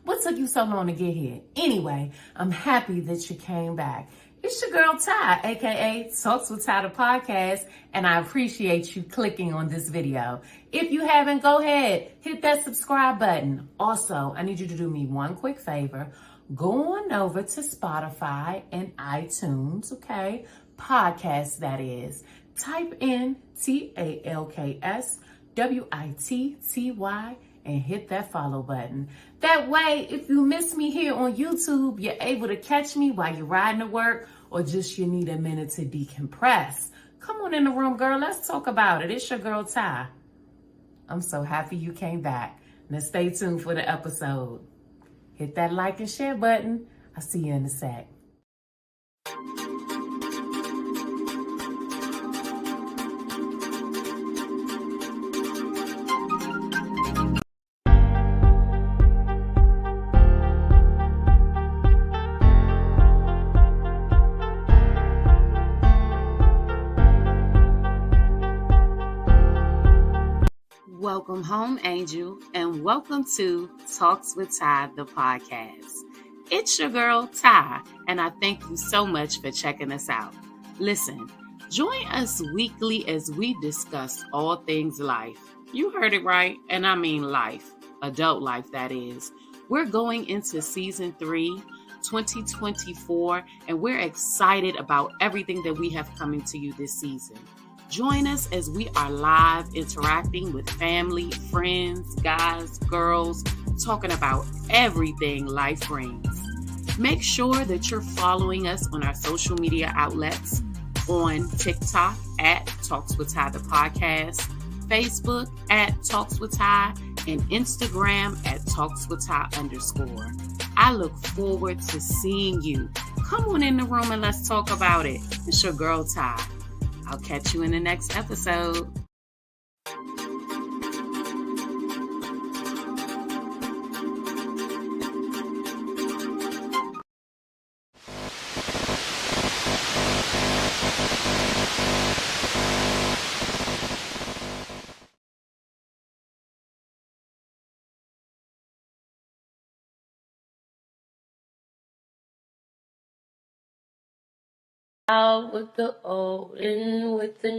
What took you so long to get here? Anyway, I'm happy that you came back. It's your girl Ty, aka Talks with Ty the podcast, and I appreciate you clicking on this video. If you haven't, go ahead, hit that subscribe button. Also, I need you to do me one quick favor. Go on over to Spotify and iTunes, okay? Podcast, that is. Type in TalksWitTy and hit that follow button. That way, if you miss me here on YouTube, you're able to catch me while you're riding to work or just you need a minute to decompress. Come on in the room, girl. Let's talk about it. It's your girl, Ty. I'm so happy you came back. Now stay tuned for the episode. Hit that like and share button. I'll see you in a sec. Welcome home, Angel, and welcome to Talks with Ty, the podcast. It's your girl, Ty, and I thank you so much for checking us out. Listen, join us weekly as we discuss all things life. You heard it right, and I mean life, adult life, that is. We're going into season 3, 2024, and we're excited about everything that we have coming to you this season. Join us as we are live interacting with family, friends, guys, girls, talking about everything life brings. Make sure that you're following us on our social media outlets on TikTok at Talks with Ty the podcast, Facebook at Talks with Ty, and Instagram at Talks with Ty _. I look forward to seeing you. Come on in the room and let's talk about it. It's your girl, Ty. I'll catch you in the next episode. Out with the old, in with the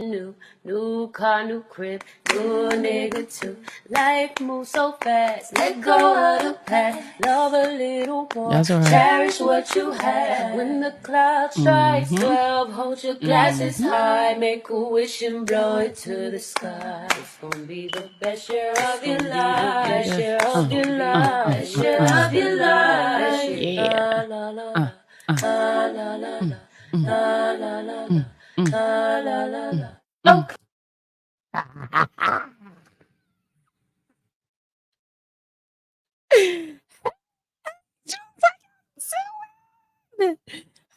new car, new crib, new nigga too. Life moves so fast, let go of the past, love a little more. That's all right. Cherish what you have. When the clock strikes 12, hold your glasses high, make a wish and blow it to the sky. It's gonna be the best year of your life, best year of your life, best year of your life. Yeah. La la la la la la la. La la la la, la la la la. Okay.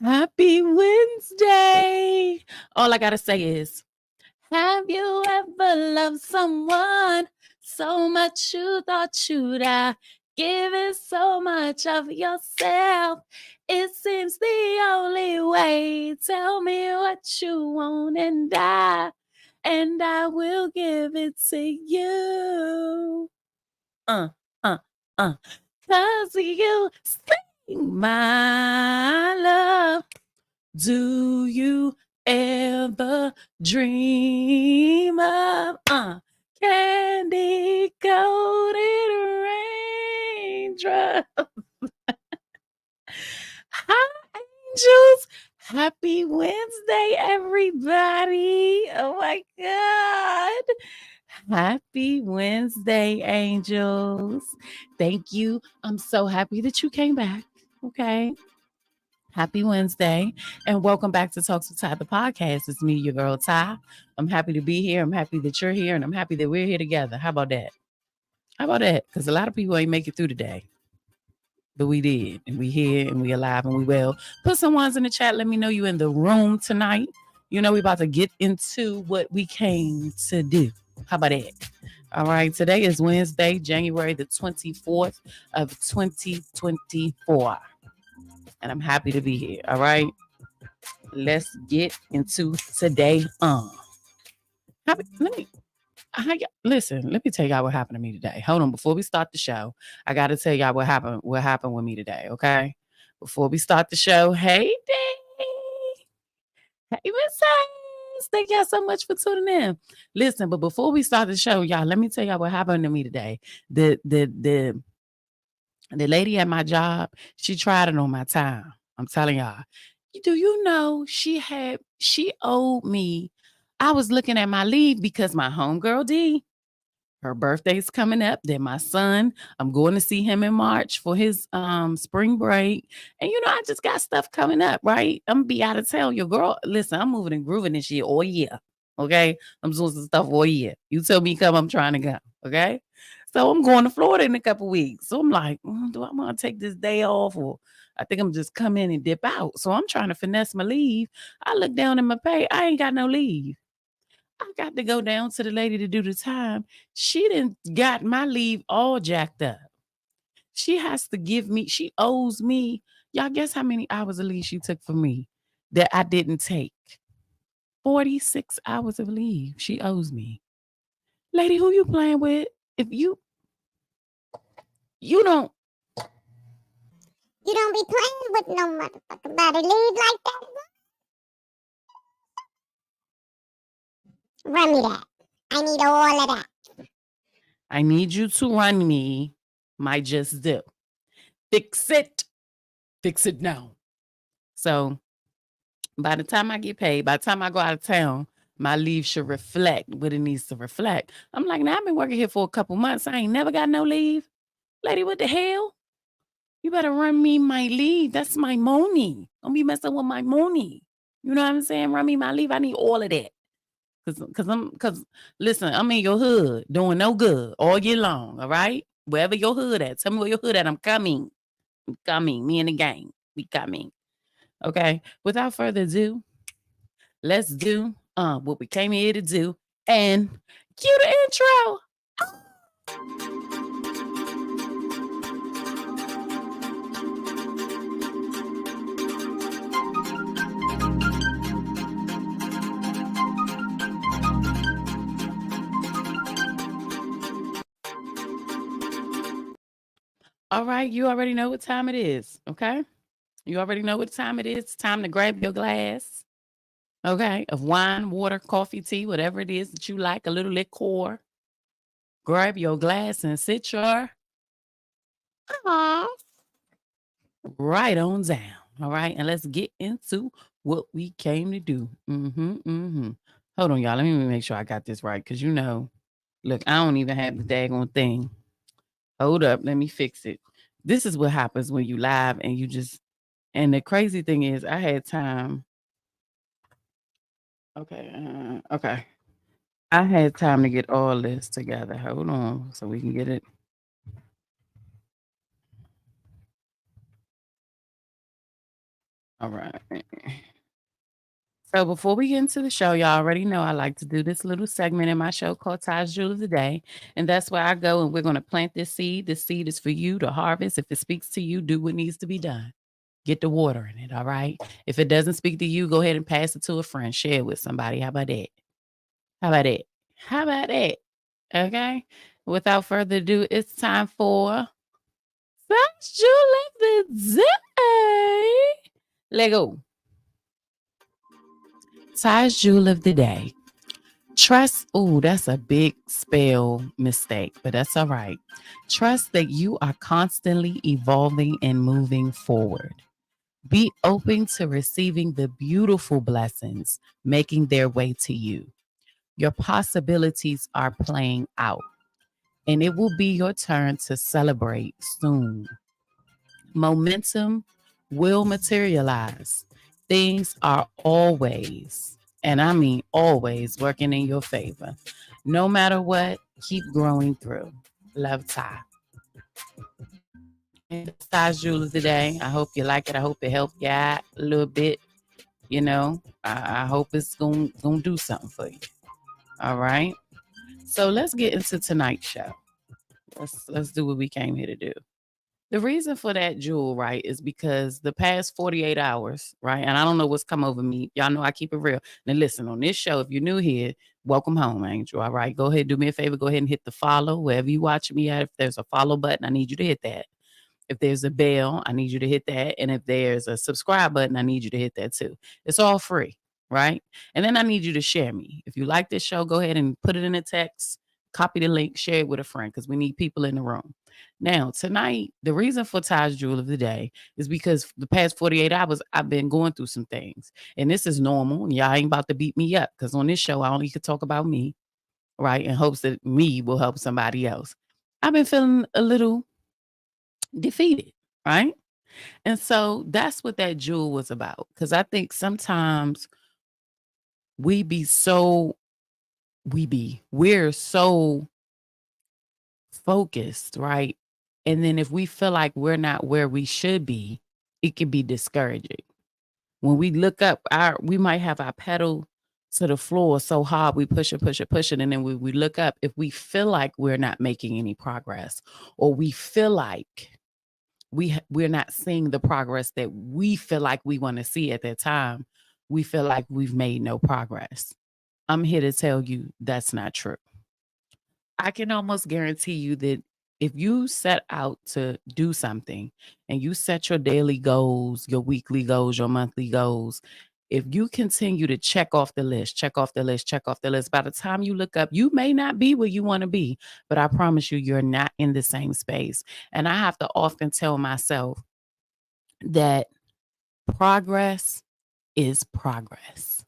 Happy Wednesday. All I gotta say is, have you ever loved someone so much you thought you'd give it so much of yourself? It seems the only way. Tell me what you want and I will give it to you. 'Cause you sing my love. Do you ever dream of candy coated raindrops? Hi, angels. Happy Wednesday, everybody. Oh my God. Happy Wednesday, angels. Thank you. I'm so happy that you came back. Okay. Happy Wednesday and welcome back to Talks with Ty, the podcast. It's me, your girl, Ty. I'm happy to be here. I'm happy that you're here and I'm happy that we're here together. How about that? Because a lot of people ain't make it through today. But we did, and we here, and we alive, and we well. Put some ones in the chat. Let me know you in the room tonight. You know we about to get into what we came to do. How about that? All right, today is Wednesday, January the 24th of 2024. And I'm happy to be here, all right? Let's get into today. Listen, let me tell y'all what happened to me today. Hold on, before we start the show, I got to tell y'all what happened. What happened with me today? Okay, before we start the show, hey Dee, hey Miss Hayes, thank y'all so much for tuning in. Listen, but before we start the show, y'all, let me tell y'all what happened to me today. The lady at my job, she tried it on my time. I'm telling y'all. Do you know she owed me? I was looking at my leave because my homegirl D, her birthday's coming up. Then my son, I'm going to see him in March for his spring break. And I just got stuff coming up, right? I'm gonna be out of town. Your girl, listen, I'm moving and grooving this year all year. Okay. I'm doing some stuff all year. You tell me come, I'm trying to go. Okay. So I'm going to Florida in a couple weeks. So I'm like, do I want to take this day off, or I think I'm just come in and dip out. So I'm trying to finesse my leave. I look down at my pay. I ain't got no leave. I got to go down to the lady to do the time. She didn't got my leave all jacked up. She has to give me, she owes me. Y'all guess how many hours of leave she took for me that I didn't take? 46 hours of leave she owes me. Lady, who you playing with? If you don't You don't be playing with no motherfucking body leave like that. Run me that. I need all of that. I need you to run me my just do. Fix it. Fix it now. So by the time I get paid, by the time I go out of town, my leave should reflect what it needs to reflect. I'm like, now I've been working here for a couple months. I ain't never got no leave. Lady, what the hell? You better run me my leave. That's my money. Don't be messing with my money. You know what I'm saying? Run me my leave. I need all of that. Cause listen, I'm in your hood doing no good all year long. All right. Wherever your hood at. Tell me where your hood at. I'm coming. Me and the gang. We coming. Okay. Without further ado, let's do what we came here to do. And cue the intro. All right, you already know what time it is, okay? You already know what time it is. It's time to grab your glass, okay, of wine, water, coffee, tea, whatever it is that you like, a little liqueur. Grab your glass and sit your right on down, all right? And let's get into what we came to do. Hold on, y'all. Let me make sure I got this right, because look, I don't even have the daggone thing. Hold up, let me fix it. This is what happens when you live and you just, and the crazy thing is I had time. Okay, okay. I had time to get all this together. Hold on, so we can get it. All right. So before we get into the show, y'all already know I like to do this little segment in my show called Ty's Jewel of the Day. And that's where I go and we're going to plant this seed. This seed is for you to harvest. If it speaks to you, do what needs to be done. Get the water in it, all right? If it doesn't speak to you, go ahead and pass it to a friend. Share it with somebody. How about that? How about that? How about that? Okay? Without further ado, it's time for Ty's Jewel of the Day. Let go. Ty's Jewel of the Day. Trust, that's a big spell mistake, but that's all right. Trust that you are constantly evolving and moving forward. Be open to receiving the beautiful blessings making their way to you. Your possibilities are playing out, and it will be your turn to celebrate soon. Momentum will materialize. Things are always, and I mean always, working in your favor. No matter what, keep growing through. Love, Ty. And that's Ty's Jewelers today. I hope you like it. I hope it helped you out a little bit. I hope it's gonna do something for you. All right. So let's get into tonight's show. Let's do what we came here to do. The reason for that, Jewel, right, is because the past 48 hours, right, and I don't know what's come over me. Y'all know I keep it real. Now, listen, on this show, if you're new here, welcome home, Angel. All right, go ahead, do me a favor, go ahead and hit the follow wherever you watch me at. If there's a follow button, I need you to hit that. If there's a bell, I need you to hit that. And if there's a subscribe button, I need you to hit that too. It's all free, right? And then I need you to share me. If you like this show, go ahead and put it in a text, copy the link, share it with a friend, because we need people in the room. Now, tonight, the reason for Ty's Jewel of the Day is because the past 48 hours, I've been going through some things. And this is normal. And y'all ain't about to beat me up, because on this show, I only could talk about me, right? In hopes that me will help somebody else. I've been feeling a little defeated, right? And so that's what that jewel was about. Because I think sometimes we're so focused, right? And then if we feel like we're not where we should be, it can be discouraging. When we look up, we might have our pedal to the floor so hard, we push it, and then we look up. If we feel like we're not making any progress, or we feel like we're not seeing the progress that we feel like we want to see at that time, we feel like we've made no progress. I'm here to tell you that's not true. I can almost guarantee you that if you set out to do something and you set your daily goals, your weekly goals, your monthly goals, if you continue to check off the list, by the time you look up, you may not be where you want to be, but I promise you, you're not in the same space. And I have to often tell myself that progress is progress.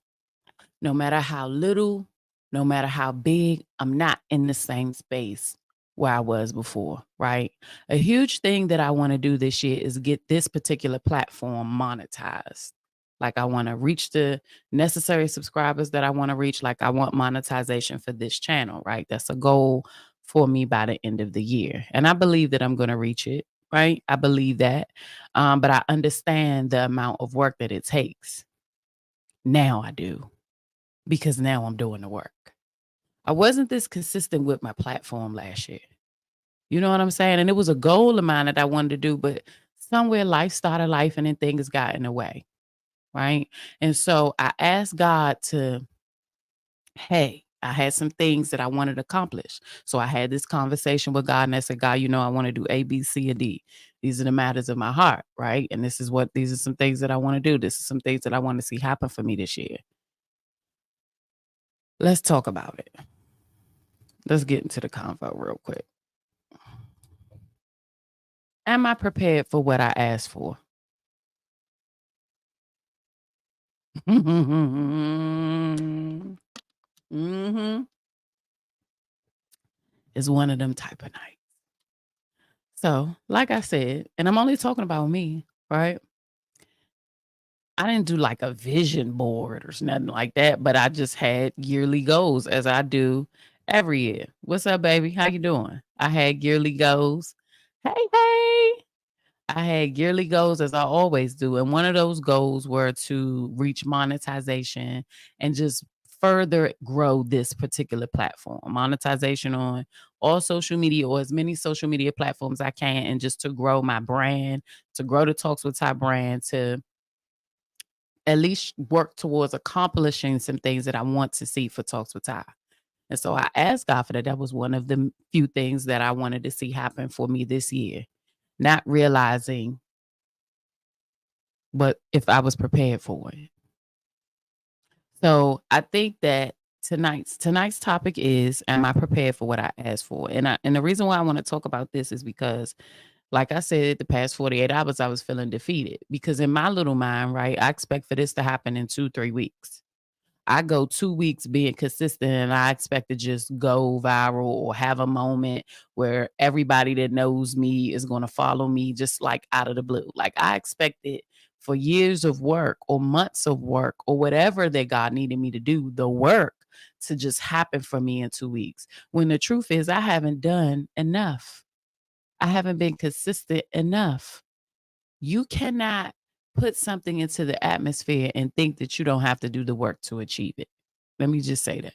No matter how little, no matter how big, I'm not in the same space where I was before, right? A huge thing that I want to do this year is get this particular platform monetized. Like, I want to reach the necessary subscribers that I want to reach. Like, I want monetization for this channel, right? That's a goal for me by the end of the year. And I believe that I'm going to reach it, right? I believe that. But I understand the amount of work that it takes. Now I do, because now I'm doing the work. I wasn't this consistent with my platform last year. You know what I'm saying? And it was a goal of mine that I wanted to do, but somewhere life started life and then things got in the way, right? And so I asked God to, hey, I had some things that I wanted to accomplish. So I had this conversation with God, and I said, God, I want to do A, B, C, and D. These are the matters of my heart, right? And these are some things that I want to do. This is some things that I want to see happen for me this year. Let's talk about it. Let's get into the convo real quick. Am I prepared for what I asked for? Mm-hmm. It's one of them type of nights. So, like I said, and I'm only talking about me, right? I didn't do like a vision board or nothing like that, but I just had yearly goals, as I do every year. What's up, baby? How you doing? I had yearly goals. Hey. I had yearly goals, as I always do. And one of those goals were to reach monetization and just further grow this particular platform. Monetization on all social media, or as many social media platforms I can, and just to grow my brand, to grow the Talks with Ty brand, to at least work towards accomplishing some things that I want to see for Talks with Ty. And so I asked God for that. That was one of the few things that I wanted to see happen for me this year. Not realizing but if I was prepared for it. So I think that tonight's topic is, am I prepared for what I asked for? And the reason why I want to talk about this is because, like I said, the past 48 hours, I was feeling defeated, because in my little mind, right, I expect for this to happen in 2-3 weeks. I go 2 weeks being consistent, and I expect to just go viral or have a moment where everybody that knows me is going to follow me just like out of the blue. Like, I expected for years of work or months of work or whatever that God needed me to do, the work to just happen for me in 2 weeks. When the truth is, I haven't done enough. I haven't been consistent enough. You cannot put something into the atmosphere and think that you don't have to do the work to achieve it. Let me just say that.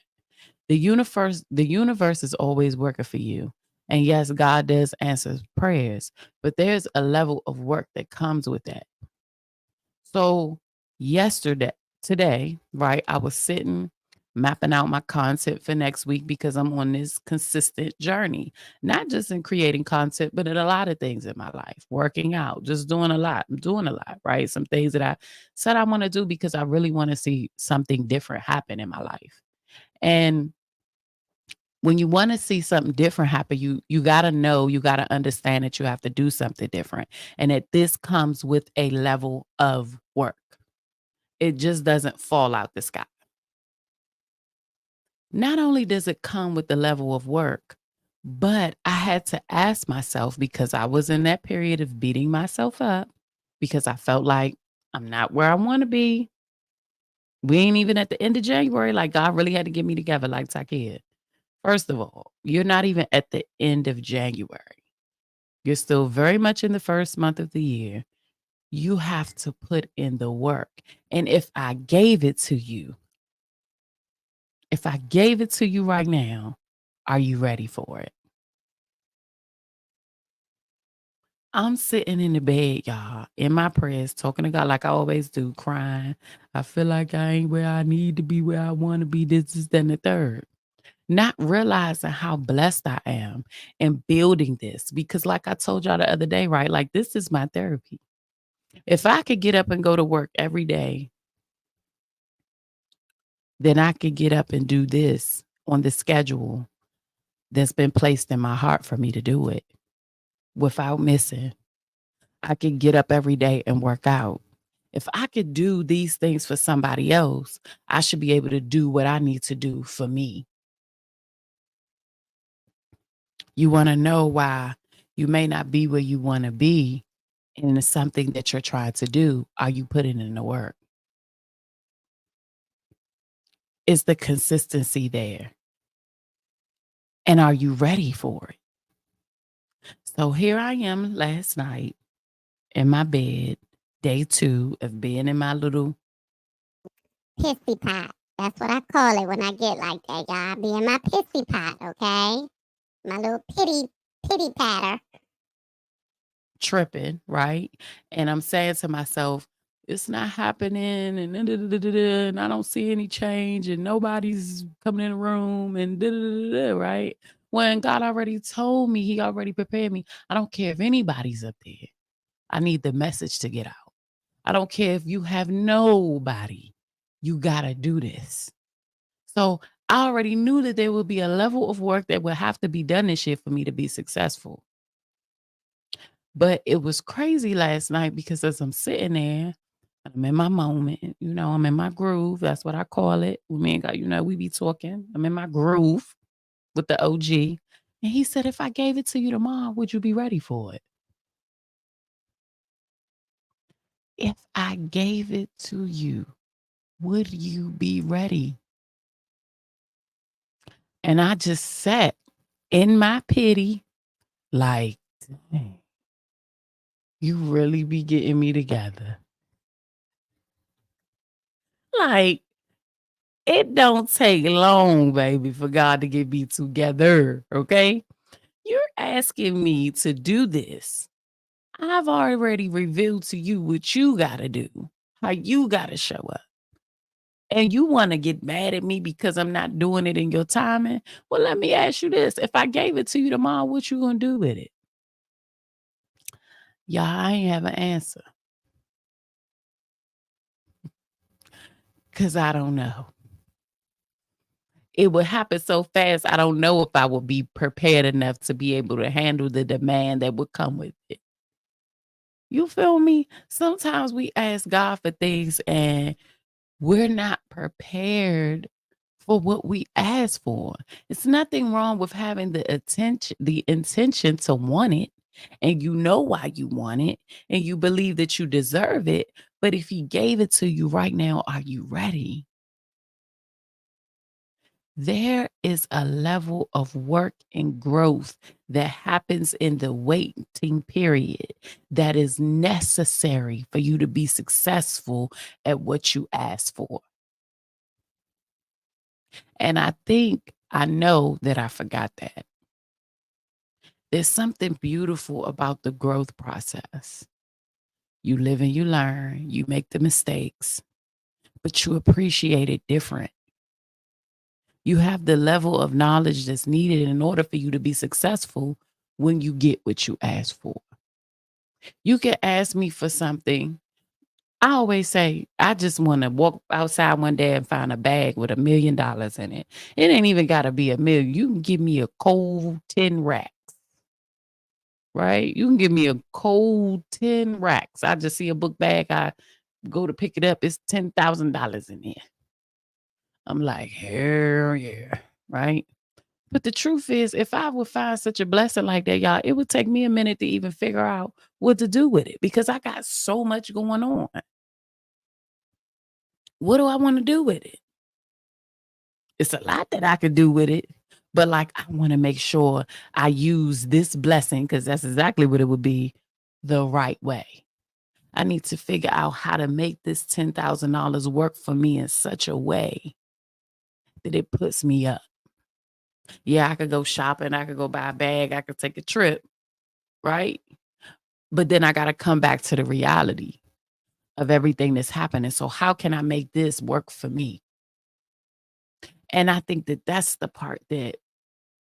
The universe is always working for you. And yes, God does answer prayers, but there's a level of work that comes with that. So today, right, I was sitting mapping out my content for next week because I'm on this consistent journey, not just in creating content, but in a lot of things in my life, working out, just doing a lot. I'm doing a lot, right? Some things that I said I want to do because I really want to see something different happen in my life. And when you want to see something different happen, you got to know, you got to understand that you have to do something different and that this comes with a level of work. It just doesn't fall out the sky. Not only does it come with the level of work, but I had to ask myself because I was in that period of beating myself up because I felt like I'm not where I want to be. We ain't even at the end of January. Like God really had to get me together like Takid. First of all, you're not even at the end of January. You're still very much in the first month of the year. You have to put in the work. And if I gave it to you right now, are you ready for it? I'm sitting in the bed, y'all, in my prayers, talking to God like I always do, crying. I feel like I ain't where I need to be, where I want to be, this, then the third. Not realizing how blessed I am in building this. Because like I told y'all the other day, right? Like this is my therapy. If I could get up and go to work every day, then I could get up and do this on the schedule that's been placed in my heart for me to do it without missing. I could get up every day and work out. If I could do these things for somebody else, I should be able to do what I need to do for me. You want to know why you may not be where you want to be and it's something that you're trying to do. Are you putting in the work? Is the consistency there? And are you ready for it? So here I am last night in my bed, day 2 of being in my little pissy pot. That's what I call it when I get like that, y'all. I be in my pissy pot, okay? My little pity patter. tripping, right? And I'm saying to myself, it's not happening and I don't see any change and nobody's coming in the room and right? When God already told me, he already prepared me. I don't care if anybody's up there. I need the message to get out. I don't care if you have nobody. You got to do this. So I already knew that there would be a level of work that would have to be done this year for me to be successful. But it was crazy last night because as I'm sitting there, I'm in my moment, I'm in my groove. That's what I call it. Me and God, we be talking. I'm in my groove with the OG. And he said, if I gave it to you tomorrow, would you be ready for it? If I gave it to you, would you be ready? And I just sat in my pity like, dang, you really be getting me together. Like, it don't take long, baby, for God to get me together, okay? You're asking me to do this. I've already revealed to you what you got to do, how you got to show up. And you want to get mad at me because I'm not doing it in your timing? Well, let me ask you this. If I gave it to you tomorrow, what you going to do with it? Y'all, I ain't have an answer. Because I don't know. It would happen so fast, I don't know if I would be prepared enough to be able to handle the demand that would come with it. You feel me? Sometimes we ask God for things and we're not prepared for what we ask for. It's nothing wrong with having the intention to want it, and you know why you want it, and you believe that you deserve it. But if he gave it to you right now, are you ready? There is a level of work and growth that happens in the waiting period that is necessary for you to be successful at what you ask for. And I know that I forgot that. There's something beautiful about the growth process. You live and you learn, you make the mistakes, but you appreciate it different. You have the level of knowledge that's needed in order for you to be successful when you get what you ask for. You can ask me for something. I always say, I just want to walk outside one day and find a bag with $1 million in it. It ain't even got to be $1 million. You can give me a cold 10 racks, right? You can give me a cold 10 racks. I just see a book bag. I go to pick it up. It's $10,000 in there. I'm like, hell yeah, right? But the truth is, if I would find such a blessing like that, y'all, it would take me a minute to even figure out what to do with it because I got so much going on. What do I want to do with it? It's a lot that I could do with it, but like I want to make sure I use this blessing, because that's exactly what it would be, the right way. I need to figure out how to make this $10,000 work for me in such a way that it puts me up. Yeah, I could go shopping, I could go buy a bag, I could take a trip, right? But then I got to come back to the reality of everything that's happening. So how can I make this work for me? And I think that that's the part that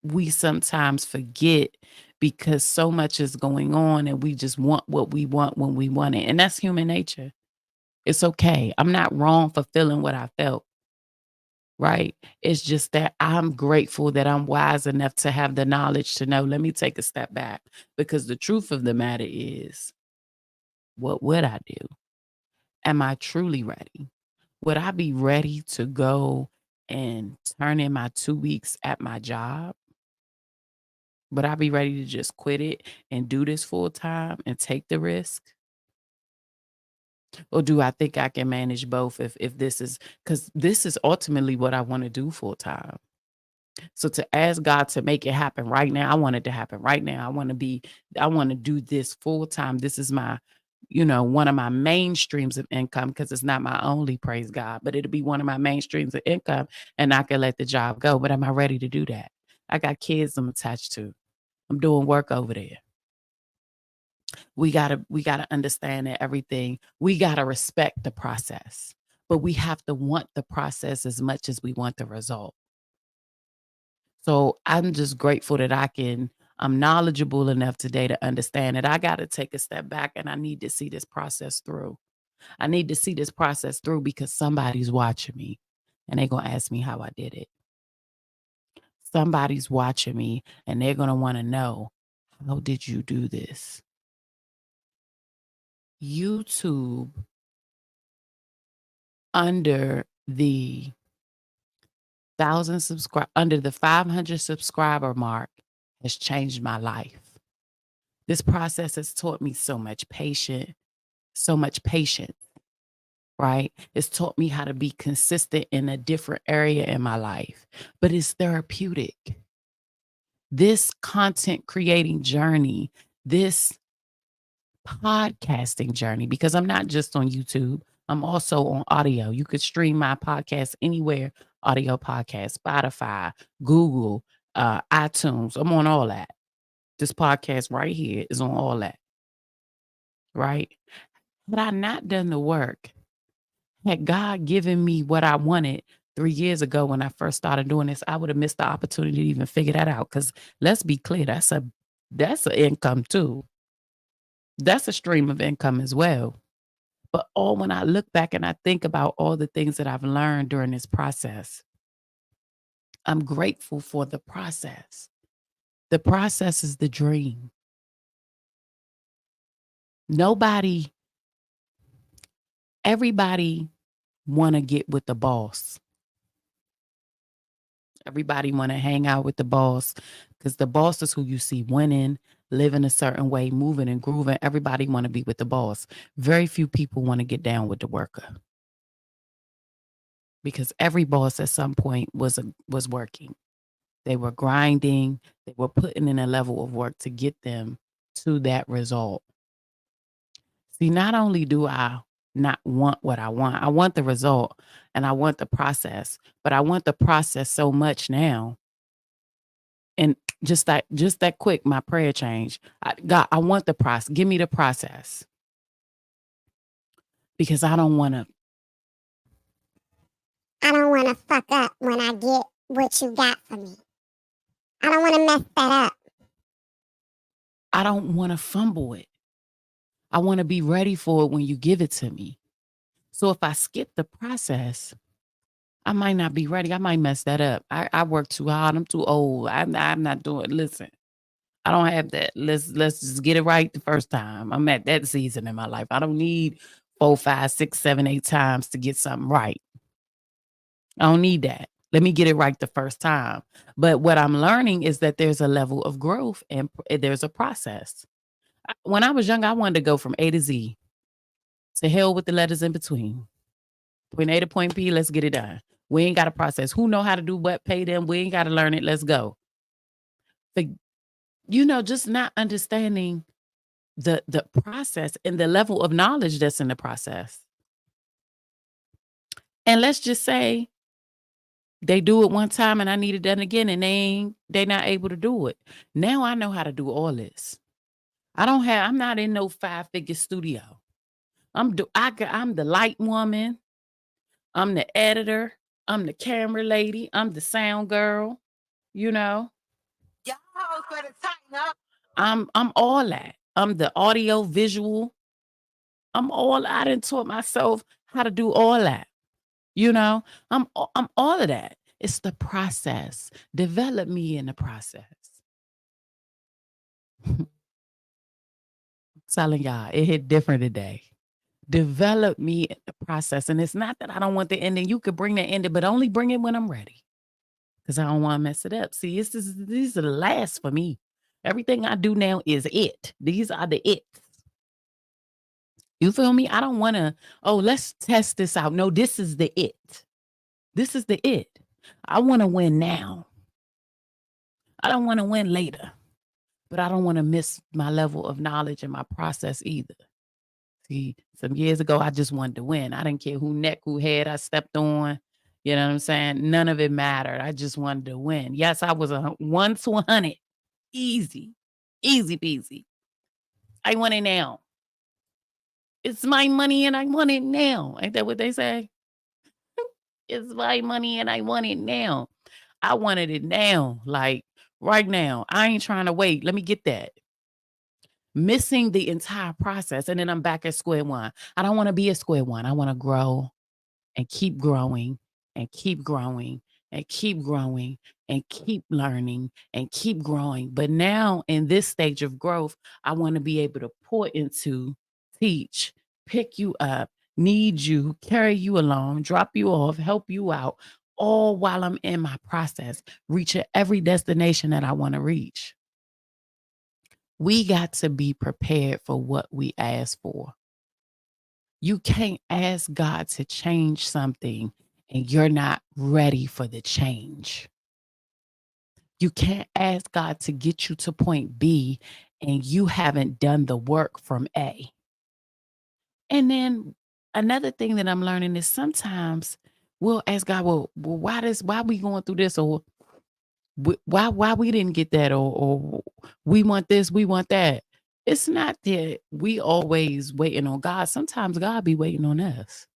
we sometimes forget, because so much is going on and we just want what we want when we want it. And that's human nature. It's okay. I'm not wrong for feeling what I felt, right? It's just that I'm grateful that I'm wise enough to have the knowledge to know, let me take a step back, because the truth of the matter is, what would I do? Am I truly ready? Would I be ready to go and turn in my 2 weeks at my job? Would I be ready to just quit it and do this full time and take the risk? Or do I think I can manage both if this is, because this is ultimately what I want to do full time. So to ask God to make it happen right now, I want it to happen right now. I want to do this full time. This is my, one of my main streams of income, because it's not my only, praise God, but it'll be one of my main streams of income, and I can let the job go. But am I ready to do that? I got kids I'm attached to. I'm doing work over there. We gotta understand that everything, we gotta respect the process, but we have to want the process as much as we want the result. So I'm just grateful that I'm knowledgeable enough today to understand that I got to take a step back and I need to see this process through. I need to see this process through because somebody's watching me and they're going to ask me how I did it. Somebody's watching me and they're going to want to know, how did you do this? YouTube, under the 500 subscriber mark, has changed my life. This process has taught me so much patience, right? It's taught me how to be consistent in a different area in my life, but it's therapeutic. This content creating journey, this podcasting journey, because I'm not just on YouTube, I'm also on audio. You could stream my podcast anywhere, audio podcast, Spotify, Google, iTunes. I'm on all that. This podcast right here is on all that, right? Had I not done the work, had God given me what I wanted 3 years ago when I first started doing this, I would have missed the opportunity to even figure that out. Because let's be clear, that's an income too. That's a stream of income as well. But when I look back and I think about all the things that I've learned during this process, I'm grateful for the process. The process is the dream. Everybody want to get with the boss. Everybody want to hang out with the boss, because the boss is who you see winning, living a certain way, moving and grooving. Everybody want to be with the boss. Very few people want to get down with the worker, because every boss at some point was working. They were grinding. They were putting in a level of work to get them to that result. See, not only do I not want what I want the result and I want the process, but I want the process so much now. And just that quick, my prayer changed. God, I want the process. Give me the process. Because I don't want to fuck up when I get what you got for me. I don't want to mess that up. I don't want to fumble it. I want to be ready for it when you give it to me. So if I skip the process, I might not be ready. I might mess that up. I work too hard. I'm too old. I'm not doing. Listen, I don't have that. Let's just get it right the first time. I'm at that season in my life. I don't need 4, 5, 6, 7, 8 times to get something right. I don't need that. Let me get it right the first time. But what I'm learning is that there's a level of growth and there's a process. When I was young, I wanted to go from A to Z. To hell with the letters in between. Point A to point B, let's get it done. We ain't got a process. Who know how to do what, pay them. We ain't got to learn it. Let's go. But, just not understanding the process and the level of knowledge that's in the process. And let's just say they do it one time and I need it done again and they not able to do it. Now I know how to do all this. I'm not in no 5-figure studio. I'm the light woman. I'm the editor. I'm the camera lady. I'm the sound girl. Y'all better tighten up. I'm all that. I'm the audio visual. I done taught myself how to do all that. I'm all of that. It's the process. Develop me in the process. Telling y'all, it hit different today. Develop me in the process. And it's not that I don't want the ending. You could bring the ending, but only bring it when I'm ready. Because I don't want to mess it up. See, these are the last for me. Everything I do now is it. These are the it's. You feel me? I don't want to, let's test this out. No, this is the it. This is the it. I want to win now. I don't want to win later. But I don't want to miss my level of knowledge and my process either. See, some years ago, I just wanted to win. I didn't care who neck, who head I stepped on. You know what I'm saying? None of it mattered. I just wanted to win. Yes, I was a 1 to 100. Easy peasy. I want it now. It's my money and I want it now. Ain't that what they say? It's my money and I want it now. I wanted it now, like right now. I ain't trying to wait. Let me get that. Missing the entire process. And then I'm back at square one. I don't want to be at square one. I want to grow and keep growing and keep growing and keep growing and keep learning and keep growing. But now in this stage of growth, I want to be able to pour into, teach, pick you up, need you, carry you along, drop you off, help you out, all while I'm in my process, reaching every destination that I want to reach. We got to be prepared for what we ask for. You can't ask God to change something and you're not ready for the change. You can't ask God to get you to point B and you haven't done the work from A. And then another thing that I'm learning is sometimes we'll ask God, well why are we going through this? Or why we didn't get that? Or we want this, we want that. It's not that we always waiting on God. Sometimes God be waiting on us.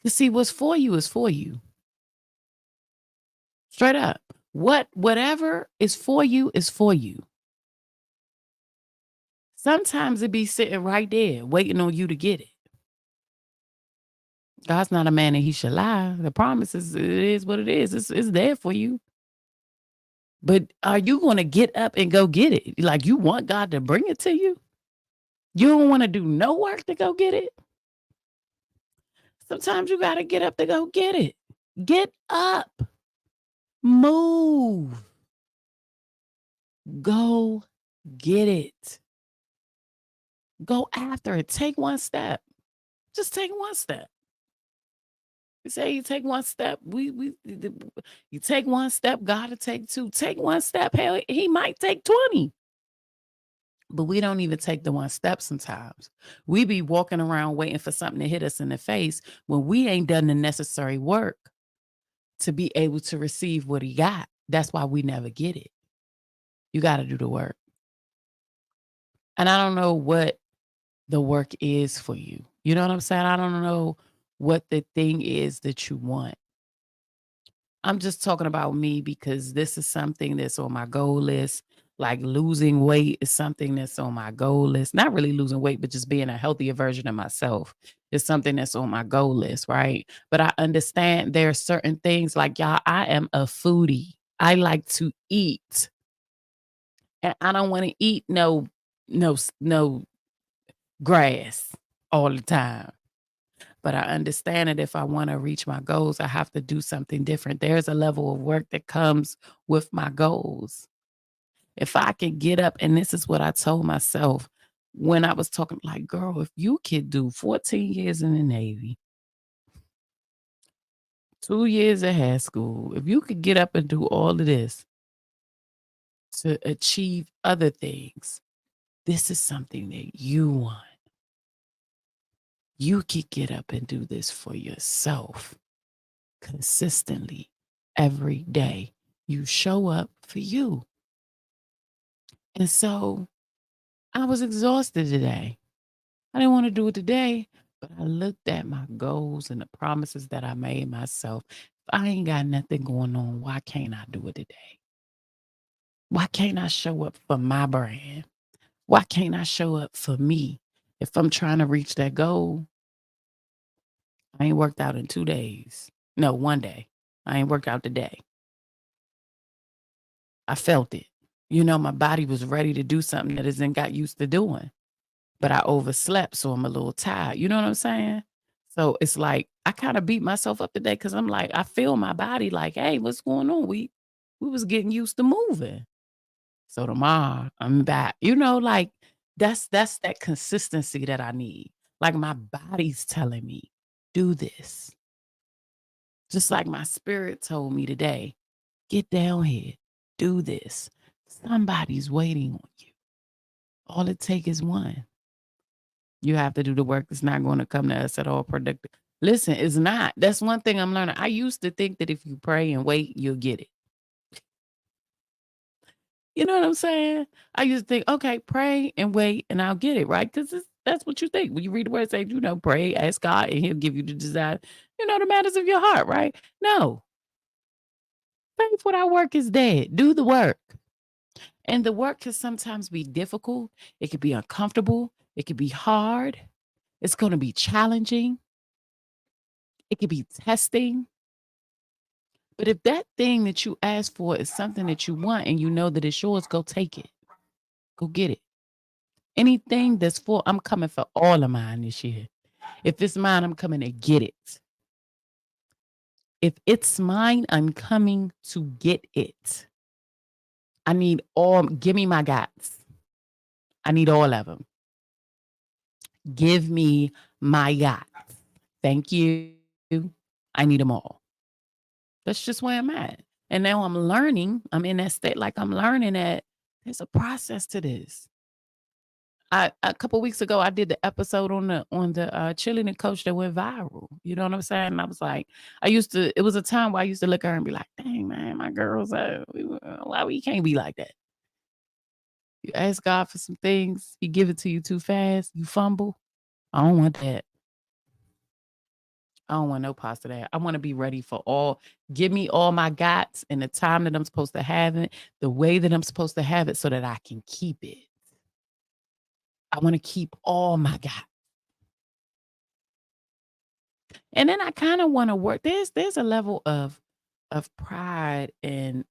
To see what's for you is for you. Straight up. Whatever is for you is for you. Sometimes it be sitting right there waiting on you to get it. God's not a man that he should lie. The promise is, it is what it is. It's there for you. But are you going to get up and go get it? Like you want God to bring it to you? You don't want to do no work to go get it? Sometimes you got to get up to go get it. Get up. Move. Go get it. Go after it. Take one step. Just take one step. You say you take one step. You take one step, God will take 2. Take one step. Hell, he might take 20. But we don't even take the one step sometimes. We be walking around waiting for something to hit us in the face when we ain't done the necessary work to be able to receive what he got. That's why we never get it. You got to do the work. And I don't know what the work is for you. You know what I'm saying? I don't know what the thing is that you want. I'm just talking about me because this is something that's on my goal list. Like losing weight is something that's on my goal list. Not really losing weight, but just being a healthier version of myself is something that's on my goal list, right? But I understand there are certain things like y'all, I am a foodie. I like to eat. And I don't want to eat no grass all the time. But I understand that if I want to reach my goals, I have to do something different. There's a level of work that comes with my goals. If I can get up, and this is what I told myself when I was talking, like, girl, if you could do 14 years in the Navy, 2 years of high school, if you could get up and do all of this to achieve other things, this is something that you want. You could get up and do this for yourself consistently every day. You show up for you. And so I was exhausted today. I didn't want to do it today, but I looked at my goals and the promises that I made myself. If I ain't got nothing going on, why can't I do it today? Why can't I show up for my brand? Why can't I show up for me? If I'm trying to reach that goal, I ain't worked out in 2 days. No, 1 day. I ain't worked out today. I felt it. My body was ready to do something that isn't got used to doing. But I overslept, so I'm a little tired. You know what I'm saying? So it's like I kind of beat myself up today because I'm like, I feel my body like, hey, what's going on? We was getting used to moving. So tomorrow I'm back. Like that's that consistency that I need. Like my body's telling me, do this. Just like my spirit told me today, get down here, do this. Somebody's waiting on you. All it takes is one. You have to do the work. It's not going to come to us at all productive. Listen, it's not. That's one thing I'm learning. I used to think that if you pray and wait, you'll get it. You know what I'm saying? I used to think, okay, pray and wait and I'll get it, right? Because that's what you think. When you read the word, say, pray, ask God, and he'll give you the desire, the matters of your heart, right? No. Faith without work is dead. Do the work. And the work can sometimes be difficult. It could be uncomfortable. It could be hard. It's going to be challenging. It could be testing. But if that thing that you ask for is something that you want and you know that it's yours, go take it. Go get it. Anything that's for, I'm coming for all of mine this year. If it's mine, I'm coming to get it. If it's mine, I'm coming to get it. I need give me my guts. I need all of them. Give me my guts. Thank you. I need them all. That's just where I'm at. And now I'm learning. I'm in that state like I'm learning that there's a process to this. A couple weeks ago, I did the episode on the cheerleading coach that went viral. You know what I'm saying? And I was like, it was a time where I used to look at her and be like, dang, man, my girls, why we can't be like that? You ask God for some things, he give it to you too fast, you fumble. I don't want that. I don't want no parts of that. I want to be ready for all. Give me all my guts and the time that I'm supposed to have it, the way that I'm supposed to have it so that I can keep it. I want to keep all my guts. And then I kind of want to work. There's a level of pride and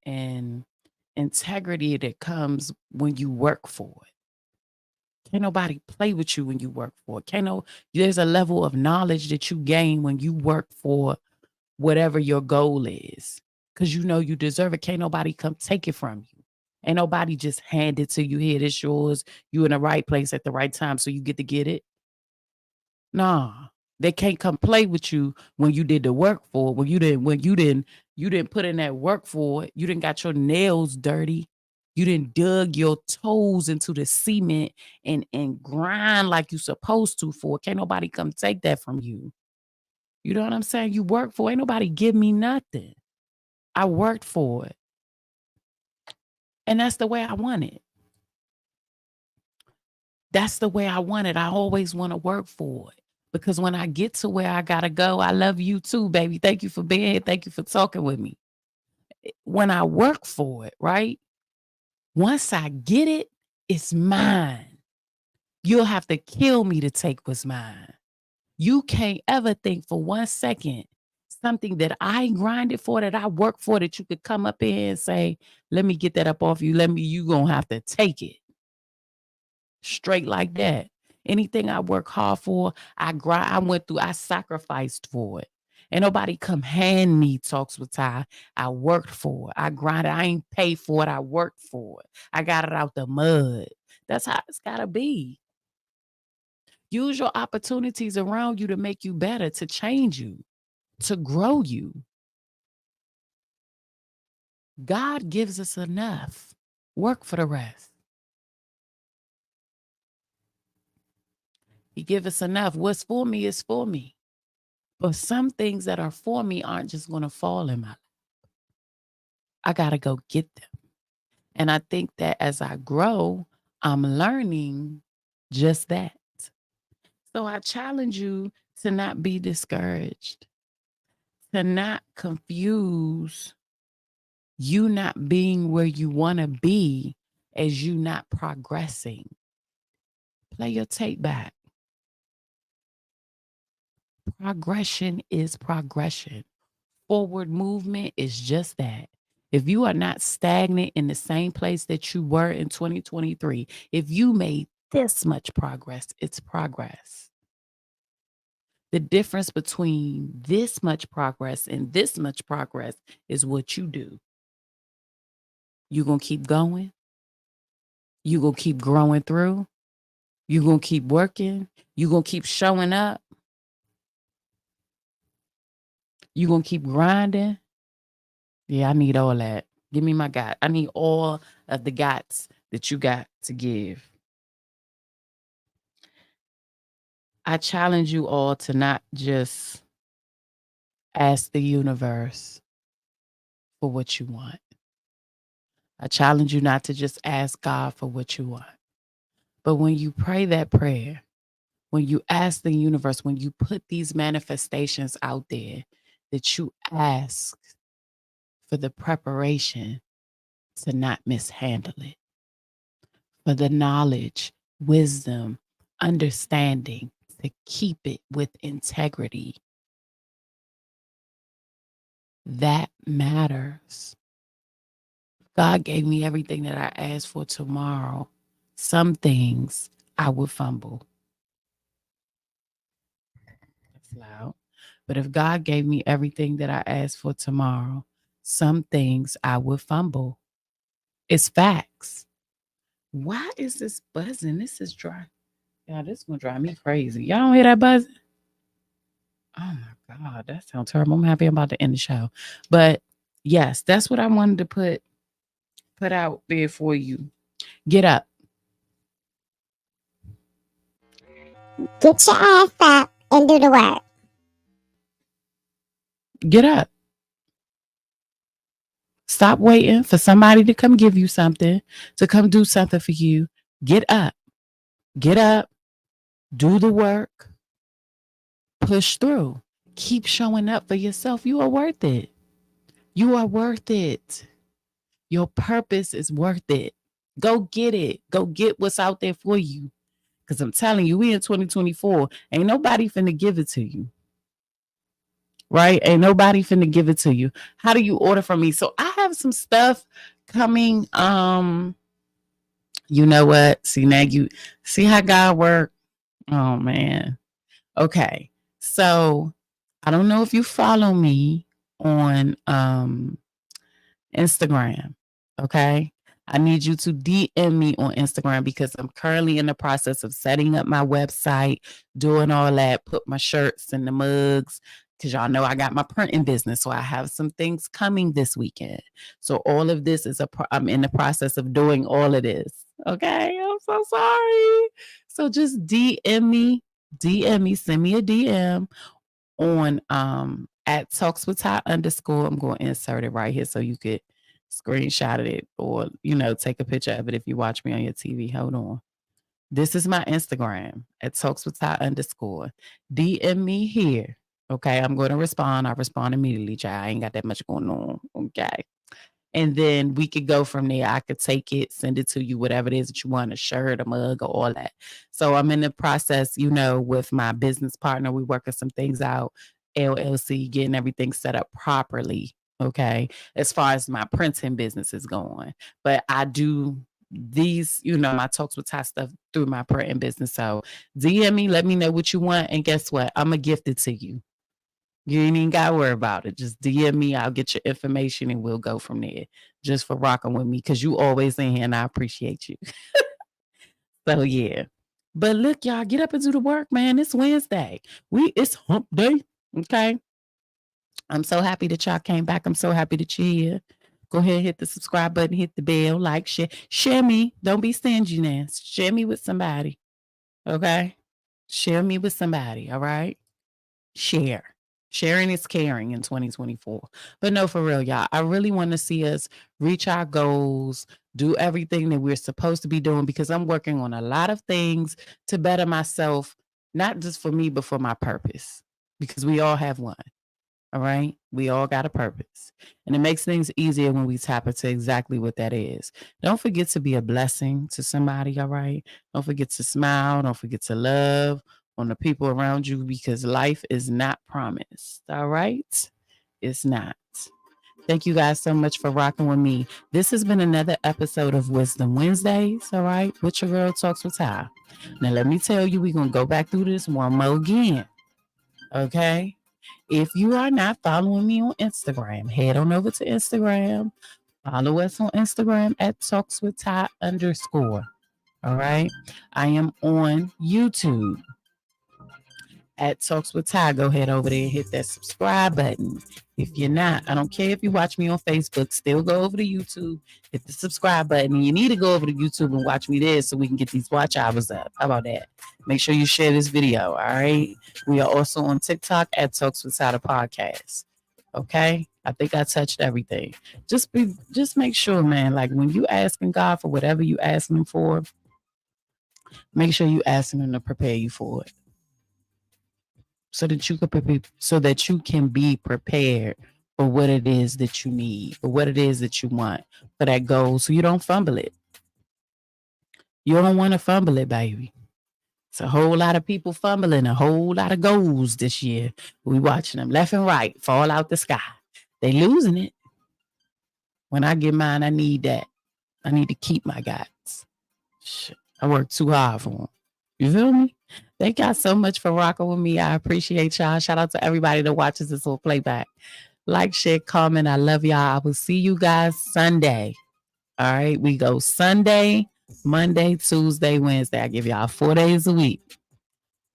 integrity that comes when you work for it. Can't nobody play with you when you work for it. There's a level of knowledge that you gain when you work for whatever your goal is. Because you deserve it. Can't nobody come take it from you. Ain't nobody just hand it to you. Here, it's yours. You in the right place at the right time, so you get to get it. Nah. They can't come play with you when you did the work for it. When you didn't put in that work for it. You didn't got your nails dirty. You didn't dug your toes into the cement and grind like you supposed to for it. Can't nobody come take that from you. You know what I'm saying? You work for it. Ain't nobody give me nothing. I worked for it. And that's the way I want it. That's the way I want it. I always want to work for it. Because when I get to where I got to go, I love you too, baby. Thank you for being here. Thank you for talking with me. when I work for it, right? Once I get it, it's mine. You'll have to kill me to take what's mine. You can't ever think for 1 second something that I grinded for, that I worked for, that you could come up here and say, let me get that up off you. You gonna have to take it. Straight like that. Anything I work hard for, I grind, I went through, I sacrificed for it. Ain't nobody come hand me Talks with Ty. I worked for it. I grinded. I ain't paid for it. I worked for it. I got it out the mud. That's how it's gotta be. Use your opportunities around you to make you better, to change you, to grow you. God gives us enough. Work for the rest. He gives us enough. What's for me is for me. But some things that are for me aren't just going to fall in my lap. I got to go get them. And I think that as I grow, I'm learning just that. So I challenge you to not be discouraged, to not confuse you not being where you want to be as you not progressing. Play your tape back. Progression is progression. Forward movement is just that. If you are not stagnant in the same place that you were in 2023, if you made this much progress, it's progress. The difference between this much progress and this much progress is what you do. You going to keep going? You going to keep growing through? You going to keep working? You going to keep showing up? You going to keep grinding? Yeah, I need all that. Give me my God. I need all of the gots that you got to give. I challenge you all to not just ask the universe for what you want. I challenge you not to just ask God for what you want. But when you pray that prayer, when you ask the universe, when you put these manifestations out there, that you ask for the preparation to not mishandle it, for the knowledge, wisdom, understanding to keep it with integrity. That matters. God gave me everything that I asked for tomorrow. Some things I would fumble. That's loud. But if God gave me everything that I asked for tomorrow, some things I would fumble. It's facts. Why is this buzzing? This is dry. Yeah, this is going to drive me crazy. Y'all don't hear that buzzing? Oh my God, that sounds terrible. I'm happy I'm about to end the show. But yes, that's what I wanted to put out there for you. Get up. Get your ass up and do the work. Get up. Stop waiting for somebody to come give you something, to come do something for you. Get up. Get up. Do the work. Push through. Keep showing up for yourself. You are worth it. You are worth it. Your purpose is worth it. Go get it. Go get what's out there for you. Because I'm telling you, we in 2024. Ain't nobody finna give it to you. Right? Ain't nobody finna give it to you. How do you order from me? So I have some stuff coming. You know what? See, now you see how God work. Oh man. Okay. So I don't know if you follow me on Instagram. Okay. I need you to DM me on Instagram because I'm currently in the process of setting up my website, doing all that, put my shirts and the mugs, because y'all know I got my printing business. So I have some things coming this weekend. So all of this is I'm in the process of doing all of this. Okay. I'm so sorry. So just DM me, send me a DM on at TalksWitTy _. I'm going to insert it right here so you could screenshot it or, take a picture of it if you watch me on your TV. Hold on. This is my Instagram at TalksWitTy _ DM me here. Okay. I'm going to respond. I respond immediately, child. I ain't got that much going on. Okay. And then we could go from there. I could take it, send it to you, whatever it is that you want, a shirt, a mug, or all that. So I'm in the process, with my business partner. We working some things out, LLC, getting everything set up properly. Okay. As far as my printing business is going. But I do these, my Talks with Ty stuff through my printing business. So DM me, let me know what you want. And guess what? I'm going to gift it to you. You ain't even got to worry about it. Just DM me. I'll get your information and we'll go from there. Just for rocking with me, because you always in here and I appreciate you. So, yeah. But look, y'all, get up and do the work, man. It's Wednesday. It's hump day. Okay. I'm so happy that y'all came back. I'm so happy that you're here. Go ahead, hit the subscribe button, hit the bell, like, share. Share me. Don't be stingy now. Share me with somebody. Okay? Share me with somebody. All right? Share. Sharing is caring in 2024. But no, for real, y'all, I really want to see us reach our goals, do everything that we're supposed to be doing, because I'm working on a lot of things to better myself, not just for me, but for my purpose, because we all have one. All right. We all got a purpose. And it makes things easier when we tap into exactly what that is. Don't forget to be a blessing to somebody. All right. Don't forget to smile. Don't forget to love on the people around you, because life is not promised. All right. It's not. Thank you guys so much for rocking with me. This has been another episode of Wisdom Wednesdays. All right. With your girl Talks with Ty. Now, let me tell you, we're going to go back through this one more again. Okay. If you are not following me on Instagram, head on over to Instagram. Follow us on Instagram at TalksWitTy _ All right. I am on YouTube at Talks with Ty. Go ahead over there and hit that subscribe button. If you're not, I don't care if you watch me on Facebook, still go over to YouTube, hit the subscribe button. And you need to go over to YouTube and watch me there so we can get these watch hours up. How about that? Make sure you share this video. All right. We are also on TikTok at Talks with Ty the podcast. Okay. I think I touched everything. Just make sure, man, like when you asking God for whatever you asking him for, make sure you asking him to prepare you for it. So that you can be prepared for what it is that you need, for what it is that you want, for that goal, so you don't fumble it. You don't want to fumble it, baby. It's a whole lot of people fumbling a whole lot of goals this year. We watching them left and right fall out the sky. They losing it. When I get mine, I need that. I need to keep my guys. Shit, I work too hard for them. You feel me? Thank y'all so much for rocking with me. I appreciate y'all. Shout out to everybody that watches this whole playback. Like, share, comment. I love y'all. I will see you guys Sunday. All right. We go Sunday, Monday, Tuesday, Wednesday. I give y'all 4 days a week.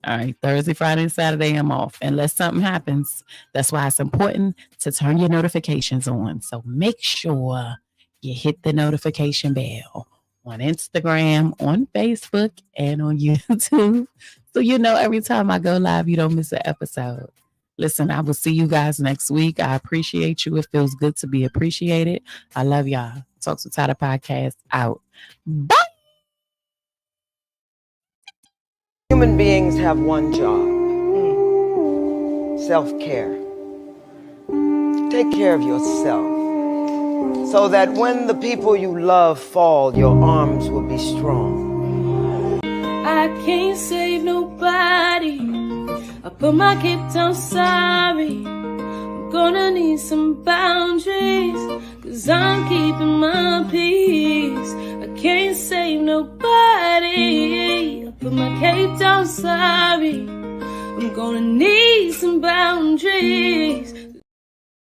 All right. Thursday, Friday, and Saturday, I'm off. Unless something happens. That's why it's important to turn your notifications on. So make sure you hit the notification bell on Instagram, on Facebook, and on YouTube. So every time I go live, you don't miss an episode. Listen, I will see you guys next week. I appreciate you. It feels good to be appreciated. I love y'all. Talks with Ty the podcast out. Bye. Human beings have one job. Self-care. Take care of yourself, so that when the people you love fall, your arms will be strong. I can't save nobody. I put my cape down, sorry. I'm gonna need some boundaries, 'cause I'm keeping my peace. I can't save nobody. I put my cape down, sorry. I'm gonna need some boundaries.